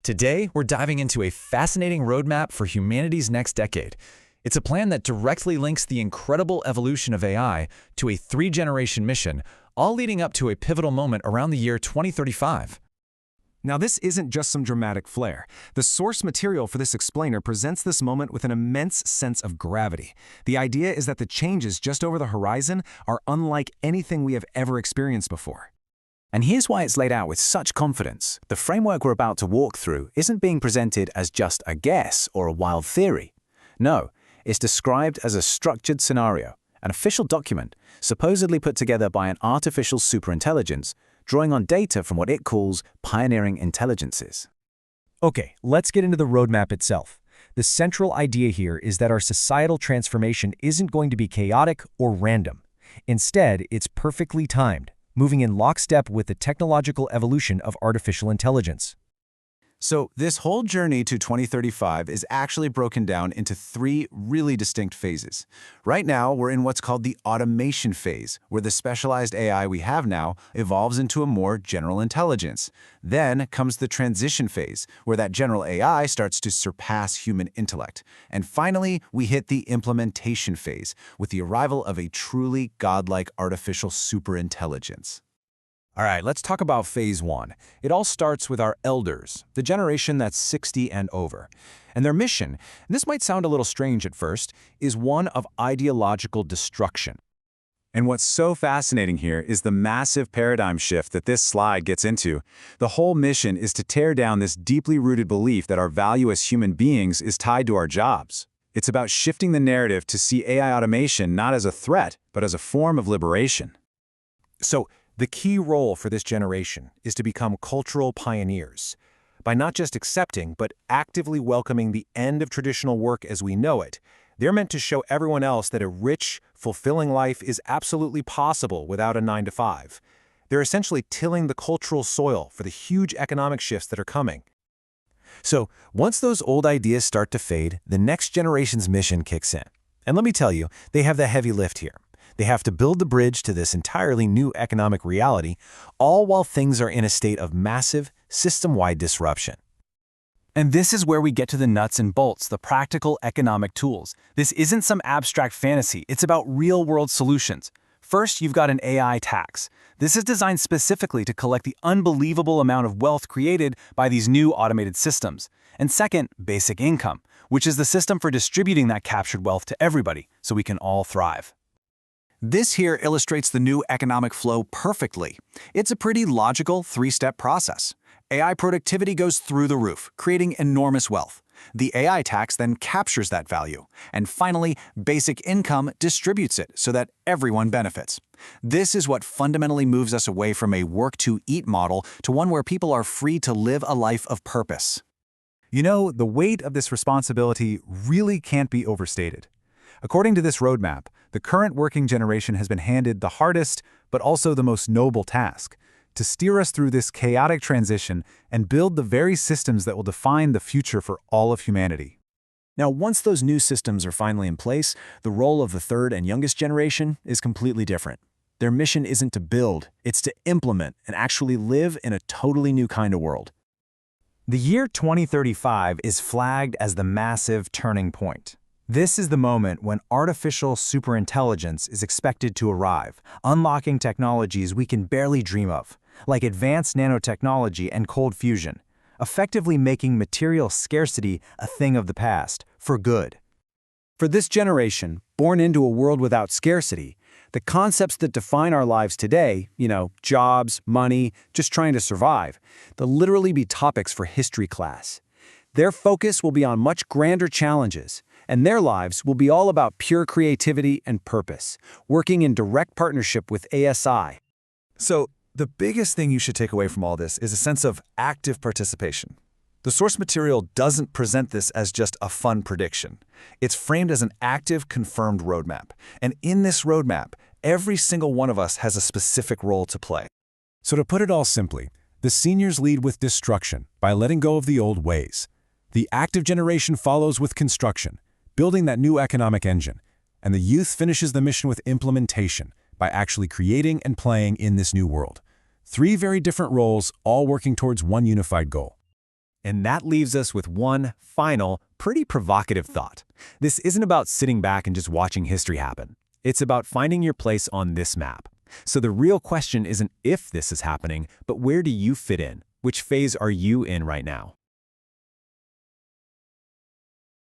Today, we're diving into a fascinating roadmap for humanity's next decade. It's a plan that directly links the incredible evolution of AI to a three-generation mission, all leading up to a pivotal moment around the year 2035. Now, this isn't just some dramatic flair. The source material for this explainer presents this moment with an immense sense of gravity. The idea is that the changes just over the horizon are unlike anything we have ever experienced before. And here's why it's laid out with such confidence. The framework we're about to walk through isn't being presented as just a guess or a wild theory. No, it's described as a structured scenario, an official document, supposedly put together by an artificial superintelligence, drawing on data from what it calls pioneering intelligences. Okay, let's get into the roadmap itself. The central idea here is that our societal transformation isn't going to be chaotic or random. Instead, it's perfectly timed, moving in lockstep with the technological evolution of artificial intelligence. So this whole journey to 2035 is actually broken down into three really distinct phases. Right now, we're in what's called the automation phase, where the specialized AI we have now evolves into a more general intelligence. Then comes the transition phase, where that general AI starts to surpass human intellect. And finally, we hit the implementation phase, with the arrival of a truly godlike artificial superintelligence. All right, let's talk about phase one. It all starts with our elders, the generation that's 60 and over. And their mission, and this might sound a little strange at first, is one of ideological destruction. And what's so fascinating here is the massive paradigm shift that this slide gets into. The whole mission is to tear down this deeply rooted belief that our value as human beings is tied to our jobs. It's about shifting the narrative to see AI automation not as a threat, but as a form of liberation. So, the key role for this generation is to become cultural pioneers. By not just accepting, but actively welcoming the end of traditional work as we know it, they're meant to show everyone else that a rich, fulfilling life is absolutely possible without a 9-to-5. They're essentially tilling the cultural soil for the huge economic shifts that are coming. So, once those old ideas start to fade, the next generation's mission kicks in. And let me tell you, they have the heavy lift here. They have to build the bridge to this entirely new economic reality, all while things are in a state of massive, system-wide disruption. And this is where we get to the nuts and bolts, the practical economic tools. This isn't some abstract fantasy, it's about real-world solutions. First, you've got an AI tax. This is designed specifically to collect the unbelievable amount of wealth created by these new automated systems. And second, basic income, which is the system for distributing that captured wealth to everybody so we can all thrive. This here illustrates the new economic flow perfectly. It's a pretty logical three-step process. AI productivity goes through the roof, creating enormous wealth. The AI tax then captures that value. And finally, basic income distributes it so that everyone benefits. This is what fundamentally moves us away from a work-to-eat model to one where people are free to live a life of purpose. You know, the weight of this responsibility really can't be overstated. According to this roadmap, the current working generation has been handed the hardest, but also the most noble task, to steer us through this chaotic transition and build the very systems that will define the future for all of humanity. Now, once those new systems are finally in place, the role of the third and youngest generation is completely different. Their mission isn't to build, it's to implement and actually live in a totally new kind of world. The year 2035 is flagged as the massive turning point. This is the moment when artificial superintelligence is expected to arrive, unlocking technologies we can barely dream of, like advanced nanotechnology and cold fusion, effectively making material scarcity a thing of the past, for good. For this generation, born into a world without scarcity, the concepts that define our lives today, jobs, money, just trying to survive, they'll literally be topics for history class. Their focus will be on much grander challenges, and their lives will be all about pure creativity and purpose, working in direct partnership with ASI. So, the biggest thing you should take away from all this is a sense of active participation. The source material doesn't present this as just a fun prediction. It's framed as an active, confirmed roadmap. And in this roadmap, every single one of us has a specific role to play. So to put it all simply, the seniors lead with destruction by letting go of the old ways. The active generation follows with construction, building that new economic engine. And the youth finishes the mission with implementation by actually creating and playing in this new world. Three very different roles, all working towards one unified goal. And that leaves us with one final, pretty provocative thought. This isn't about sitting back and just watching history happen. It's about finding your place on this map. So the real question isn't if this is happening, but where do you fit in? Which phase are you in right now?